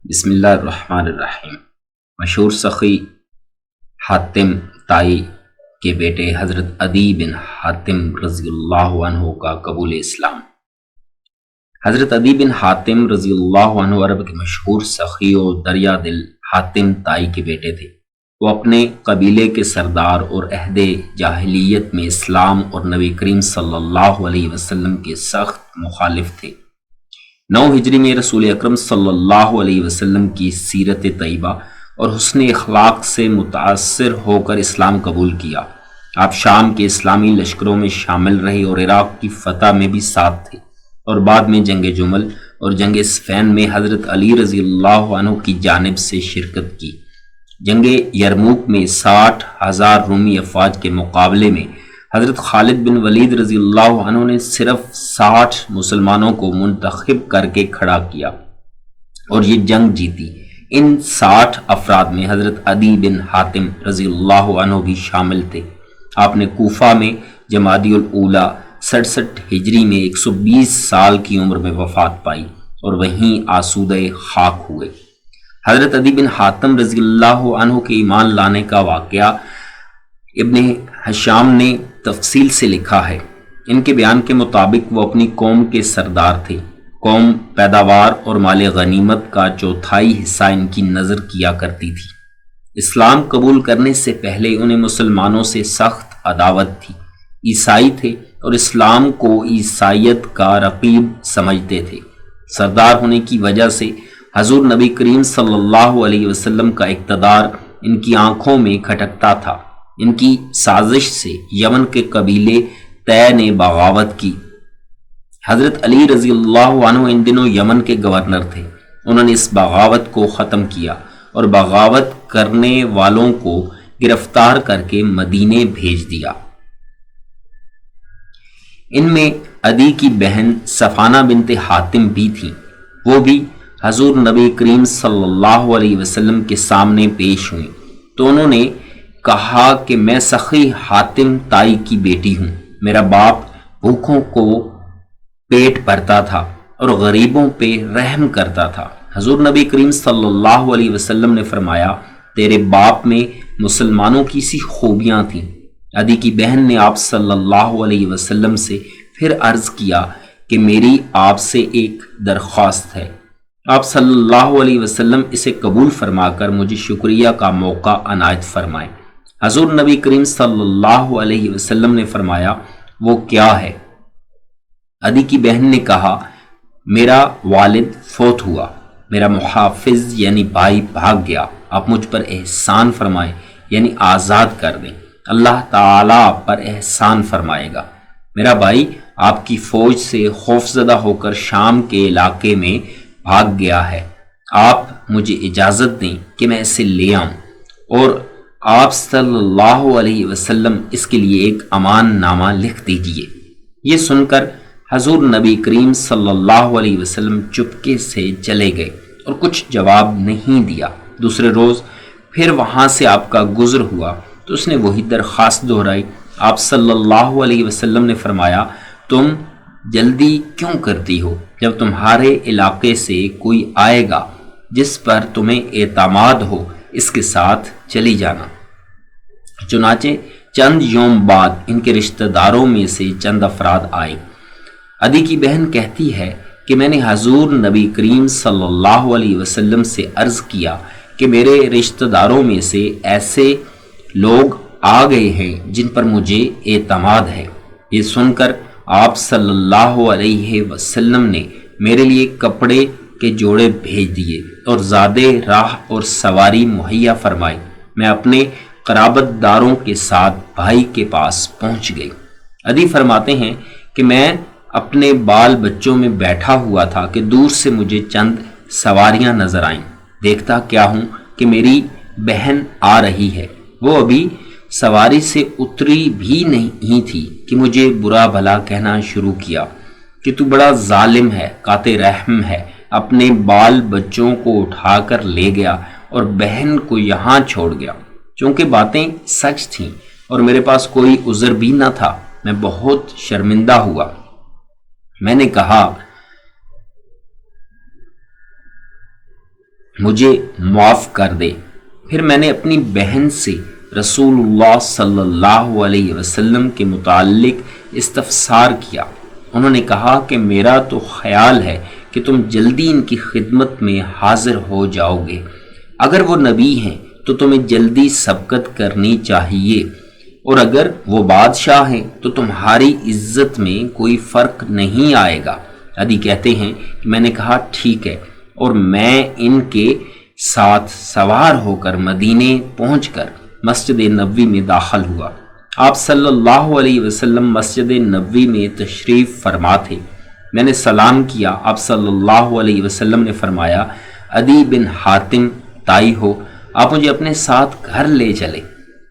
بسم اللہ الرحمن الرحیم۔ مشہور سخی حاتم طائی کے بیٹے حضرت عدی بن حاتم رضی اللہ عنہ کا قبول اسلام۔ حضرت عدی بن حاتم رضی اللہ عنہ عرب کے مشہور سخی و دریا دل حاتم طائی کے بیٹے تھے۔ وہ اپنے قبیلے کے سردار اور عہد جاہلیت میں اسلام اور نبی کریم صلی اللہ علیہ وسلم کے سخت مخالف تھے۔ 9 ہجری میں رسول اکرم صلی اللہ علیہ وسلم کی سیرت طیبہ اور حسن اخلاق سے متاثر ہو کر اسلام قبول کیا۔ آپ شام کے اسلامی لشکروں میں شامل رہے اور عراق کی فتح میں بھی ساتھ تھے، اور بعد میں جنگ جمل اور جنگ صفین میں حضرت علی رضی اللہ عنہ کی جانب سے شرکت کی۔ جنگ یرموک میں 60,000 رومی افواج کے مقابلے میں حضرت خالد بن ولید رضی اللہ عنہ نے صرف 60 مسلمانوں کو منتخب کر کے کھڑا کیا اور یہ جنگ جیتی۔ ان 60 افراد میں حضرت عدی بن حاتم رضی اللہ عنہ بھی شامل تھے۔ آپ نے کوفہ میں جمادی الاولیٰ 67 ہجری میں 120 سال کی عمر میں وفات پائی اور وہیں آسودہ خاک ہوئے۔ حضرت عدی بن حاتم رضی اللہ عنہ کے ایمان لانے کا واقعہ ابن ہشام نے تفصیل سے لکھا ہے۔ ان کے بیان کے مطابق وہ اپنی قوم کے سردار تھے۔ قوم پیداوار اور مال غنیمت کا 1/4 حصہ ان کی نظر کیا کرتی تھی۔ اسلام قبول کرنے سے پہلے انہیں مسلمانوں سے سخت عداوت تھی۔ عیسائی تھے اور اسلام کو عیسائیت کا رقیب سمجھتے تھے۔ سردار ہونے کی وجہ سے حضور نبی کریم صلی اللہ علیہ وسلم کا اقتدار ان کی آنکھوں میں کھٹکتا تھا۔ ان کی سازش سے یمن کے قبیلے طے نے بغاوت کی۔ حضرت علی رضی اللہ عنہ ان دنوں یمن کے گورنر تھے۔ انہوں نے اس بغاوت کو ختم کیا اور بغاوت کرنے والوں کو گرفتار کر کے مدینے بھیج دیا۔ ان میں عدی کی بہن صفانہ بنت حاتم بھی تھیں۔ وہ بھی حضور نبی کریم صلی اللہ علیہ وسلم کے سامنے پیش ہوئیں تو انہوں نے کہا کہ میں سخی حاتم طائی کی بیٹی ہوں۔ میرا باپ بھوکوں کو پیٹ بھرتا تھا اور غریبوں پہ رحم کرتا تھا۔ حضور نبی کریم صلی اللہ علیہ وسلم نے فرمایا، تیرے باپ میں مسلمانوں کی سی خوبیاں تھیں۔ عدی کی بہن نے آپ صلی اللہ علیہ وسلم سے پھر عرض کیا کہ میری آپ سے ایک درخواست ہے۔ آپ صلی اللہ علیہ وسلم اسے قبول فرما کر مجھے شکریہ کا موقع عنایت فرمائیں۔ حضور نبی کریم صلی اللہ علیہ وسلم نے فرمایا، وہ کیا ہے؟ عدی کی بہن نے کہا، میرا والد فوت ہوا، میرا محافظ یعنی بھائی بھاگ گیا، آپ مجھ پر احسان فرمائیں یعنی آزاد کر دیں، اللہ تعالیٰ آپ پر احسان فرمائے گا۔ میرا بھائی آپ کی فوج سے خوفزدہ ہو کر شام کے علاقے میں بھاگ گیا ہے، آپ مجھے اجازت دیں کہ میں اسے لے آؤں، اور آپ صلی اللہ علیہ وسلم اس کے لیے ایک امان نامہ لکھ دیجئے۔ یہ سن کر حضور نبی کریم صلی اللہ علیہ وسلم چپکے سے چلے گئے اور کچھ جواب نہیں دیا۔ دوسرے روز پھر وہاں سے آپ کا گزر ہوا تو اس نے وہی درخواست دہرائی۔ آپ صلی اللہ علیہ وسلم نے فرمایا، تم جلدی کیوں کرتی ہو؟ جب تمہارے علاقے سے کوئی آئے گا جس پر تمہیں اعتماد ہو، اس کے ساتھ چلی جانا۔ چنانچہ چند یوم بعد ان کے رشتہ داروں میں سے چند افراد آئے۔ عدی کی بہن کہتی ہے کہ میں نے حضور نبی کریم صلی اللہ علیہ وسلم سے عرض کیا کہ میرے رشتہ داروں میں سے ایسے لوگ آ گئے ہیں جن پر مجھے اعتماد ہے۔ یہ سن کر آپ صلی اللہ علیہ وسلم نے میرے لیے کپڑے کے جوڑے بھیج دیے اور زادے راہ اور سواری مہیا فرمائی۔ میں اپنے قرابت داروں کے ساتھ بھائی کے پاس پہنچ گئی۔ عدی فرماتے ہیں کہ میں اپنے بال بچوں میں بیٹھا ہوا تھا کہ دور سے مجھے چند سواریاں نظر آئیں۔ دیکھتا کیا ہوں کہ میری بہن آ رہی ہے۔ وہ ابھی سواری سے اتری بھی نہیں تھی کہ مجھے برا بھلا کہنا شروع کیا کہ تو بڑا ظالم ہے، قاطع رحم ہے، اپنے بال بچوں کو اٹھا کر لے گیا اور بہن کو یہاں چھوڑ گیا۔ چونکہ باتیں سچ تھیں اور میرے پاس کوئی عذر بھی نہ تھا، میں بہت شرمندہ ہوا۔ مجھے معاف کر دے۔ پھر میں نے اپنی بہن سے رسول اللہ صلی اللہ علیہ وسلم کے متعلق استفسار کیا۔ انہوں نے کہا کہ میرا تو خیال ہے کہ تم جلدی ان کی خدمت میں حاضر ہو جاؤ گے۔ اگر وہ نبی ہیں تو تمہیں جلدی سبقت کرنی چاہیے، اور اگر وہ بادشاہ ہیں تو تمہاری عزت میں کوئی فرق نہیں آئے گا۔ عدی کہتے ہیں کہ میں نے کہا ٹھیک ہے، اور میں ان کے ساتھ سوار ہو کر مدینے پہنچ کر مسجد نبوی میں داخل ہوا۔ آپ صلی اللہ علیہ وسلم مسجد نبوی میں تشریف فرما تھے۔ میں نے سلام کیا۔ آپ صلی اللہ علیہ وسلم نے فرمایا، عدی بن حاتم تائی ہو، آپ مجھے اپنے ساتھ گھر لے چلے۔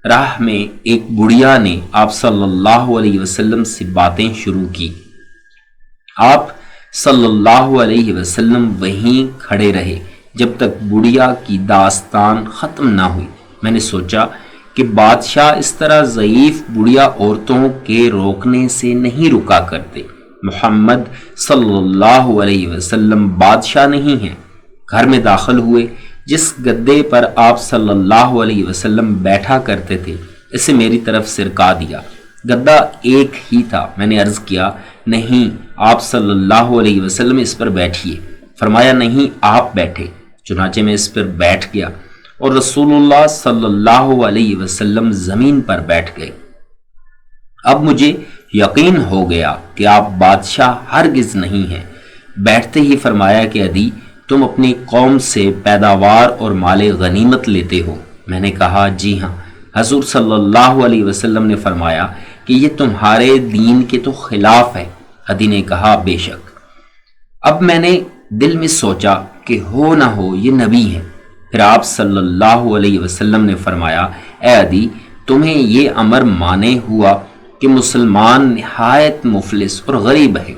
راہ میں ایک بڑھیا نے آپ صلی اللہ علیہ وسلم سے باتیں شروع کی۔ آپ صلی اللہ علیہ وسلم وہیں کھڑے رہے جب تک بڑھیا کی داستان ختم نہ ہوئی۔ میں نے سوچا کہ بادشاہ اس طرح ضعیف بڑھیا عورتوں کے روکنے سے نہیں رکا کرتے۔ محمد صلی اللہ علیہ وسلم بادشاہ نہیں ہیں۔ گھر میں داخل ہوئے۔ جس گدے پر آپ صلی اللہ علیہ وسلم بیٹھا کرتے تھے اسے میری طرف سرکا دیا۔ گدا ایک ہی تھا۔ میں نے عرض کیا، نہیں آپ صلی اللہ علیہ وسلم اس پر بیٹھیے۔ فرمایا، نہیں آپ بیٹھے۔ چنانچہ میں اس پر بیٹھ گیا اور رسول اللہ صلی اللہ علیہ وسلم زمین پر بیٹھ گئے۔ اب مجھے یقین ہو گیا کہ آپ بادشاہ ہرگز نہیں ہیں۔ بیٹھتے ہی فرمایا کہ عدی، تم اپنی قوم سے پیداوار اور مال غنیمت لیتے ہو؟ میں نے کہا جی ہاں۔ حضور صلی اللہ علیہ وسلم نے فرمایا کہ یہ تمہارے دین کے تو خلاف ہے۔ عدی نے کہا بے شک۔ اب میں نے دل میں سوچا کہ ہو نہ ہو یہ نبی ہیں۔ پھر آپ صلی اللہ علیہ وسلم نے فرمایا، اے عدی، تمہیں یہ امر مانے ہوا کہ مسلمان نہایت مفلس اور غریب ہے۔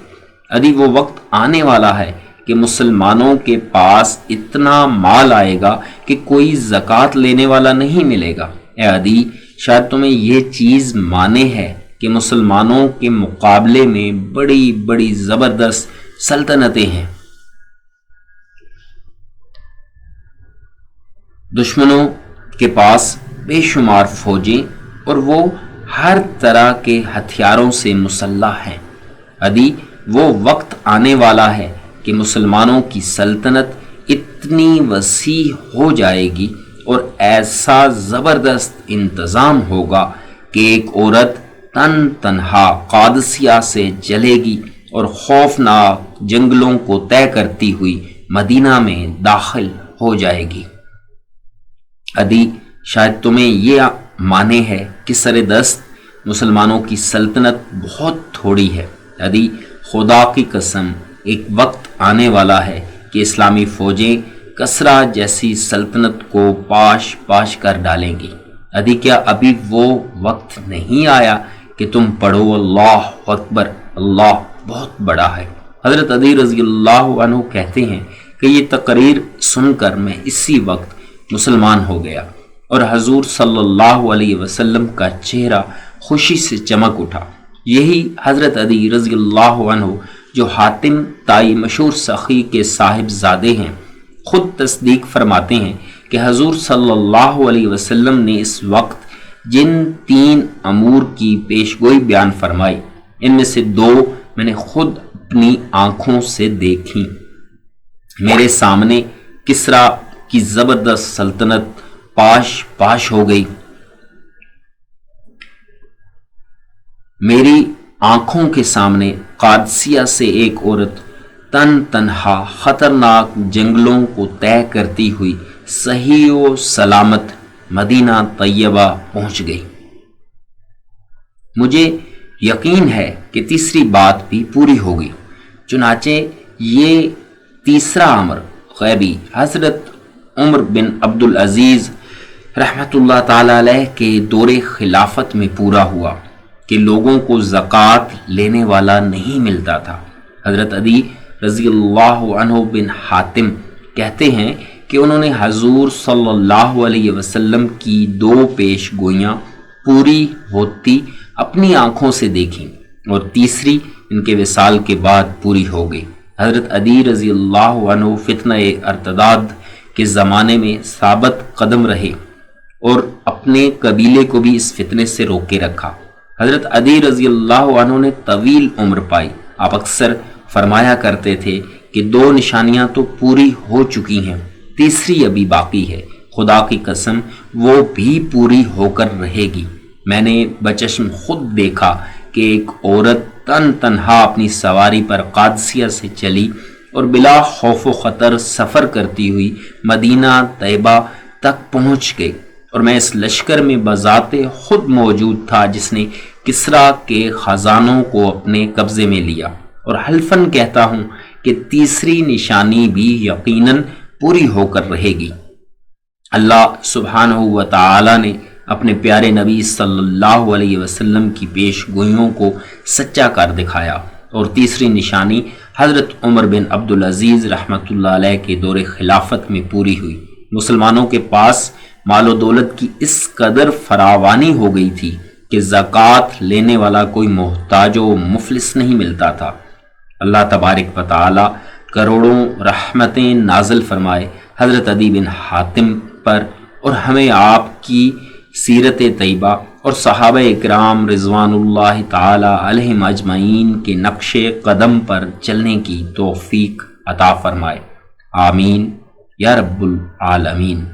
عدی، وہ وقت آنے والا ہے کہ مسلمانوں کے پاس اتنا مال آئے گا کہ کوئی زکوٰۃ لینے والا نہیں ملے گا۔ اے عدی، شاید تمہیں یہ چیز مانے ہے کہ مسلمانوں کے مقابلے میں بڑی بڑی زبردست سلطنتیں ہیں، دشمنوں کے پاس بے شمار فوجیں، اور وہ ہر طرح کے ہتھیاروں سے مسلح ہیں۔ عدی، وہ وقت آنے والا ہے کہ مسلمانوں کی سلطنت اتنی وسیع ہو جائے گی اور ایسا زبردست انتظام ہوگا کہ ایک عورت تن تنہا قادسیہ سے چلے گی اور خوفناک جنگلوں کو طے کرتی ہوئی مدینہ میں داخل ہو جائے گی۔ عدی، شاید تمہیں یہ مانے ہے کہ سر دست مسلمانوں کی سلطنت بہت تھوڑی ہے۔ عدی، خدا کی قسم، ایک وقت آنے والا ہے کہ اسلامی فوجیں کسرا جیسی سلطنت کو پاش پاش کر ڈالیں گی۔ عدی، کیا ابھی وہ وقت نہیں آیا کہ تم پڑھو اللہ اکبر، اللہ بہت بڑا ہے؟ حضرت عدی رضی اللہ عنہ کہتے ہیں کہ یہ تقریر سن کر میں اسی وقت مسلمان ہو گیا اور حضور صلی اللہ علیہ وسلم کا چہرہ خوشی سے چمک اٹھا۔ یہی حضرت عدی رضی اللہ عنہ جو حاتم تائی مشہور سخی کے صاحب زادے ہیں، خود تصدیق فرماتے ہیں کہ حضور صلی اللہ علیہ وسلم نے اس وقت جن 3 امور کی پیشگوئی بیان فرمائی، ان میں سے 2 میں نے خود اپنی آنکھوں سے دیکھی۔ میرے سامنے کسرا کی زبردست سلطنت پاش پاش ہو گئی۔ میری آنکھوں کے سامنے قادسیہ سے ایک عورت تن تنہا خطرناک جنگلوں کو طے کرتی ہوئی صحیح و سلامت مدینہ طیبہ پہنچ گئی۔ مجھے یقین ہے کہ تیسری بات بھی پوری ہوگی۔ چنانچہ یہ تیسرا امر غیبی حضرت عمر بن عبدالعزیز رحمۃ اللہ تعالی علیہ کے دور خلافت میں پورا ہوا کہ لوگوں کو زکوٰۃ لینے والا نہیں ملتا تھا۔ حضرت عدی رضی اللہ عنہ بن حاتم کہتے ہیں کہ انہوں نے حضور صلی اللہ علیہ وسلم کی 2 پیش گوئیاں پوری ہوتی اپنی آنکھوں سے دیکھیں اور تیسری ان کے وصال کے بعد پوری ہو گئی۔ حضرت عدی رضی اللہ عنہ فتنہ ارتداد کے زمانے میں ثابت قدم رہے اور اپنے قبیلے کو بھی اس فتنے سے روکے رکھا۔ حضرت عدی رضی اللہ عنہ نے طویل عمر پائی۔ آپ اکثر فرمایا کرتے تھے کہ 2 نشانیاں تو پوری ہو چکی ہیں، تیسری ابھی باقی ہے، خدا کی قسم وہ بھی پوری ہو کر رہے گی۔ میں نے بچشم خود دیکھا کہ ایک عورت تنہا اپنی سواری پر قادسیہ سے چلی اور بلا خوف و خطر سفر کرتی ہوئی مدینہ طیبہ تک پہنچ گئی، اور میں اس لشکر میں بذات خود موجود تھا جس نے کسریٰ کے خزانوں کو اپنے قبضے میں لیا، اور حلفاً کہتا ہوں کہ تیسری نشانی بھی یقیناً پوری ہو کر رہے گی۔ اللہ سبحانہ و تعالی نے اپنے پیارے نبی صلی اللہ علیہ وسلم کی پیش گوئیوں کو سچا کر دکھایا، اور تیسری نشانی حضرت عمر بن عبدالعزیز رحمۃ اللہ علیہ کے دور خلافت میں پوری ہوئی۔ مسلمانوں کے پاس مال و دولت کی اس قدر فراوانی ہو گئی تھی کہ زکوٰۃ لینے والا کوئی محتاج و مفلس نہیں ملتا تھا۔ اللہ تبارک و تعالی کروڑوں رحمتیں نازل فرمائے حضرت عدی بن حاتم پر، اور ہمیں آپ کی سیرت طیبہ اور صحابہ اکرام رضوان اللہ تعالی علیہم اجمعین کے نقش قدم پر چلنے کی توفیق عطا فرمائے۔ آمین یا رب العالمین۔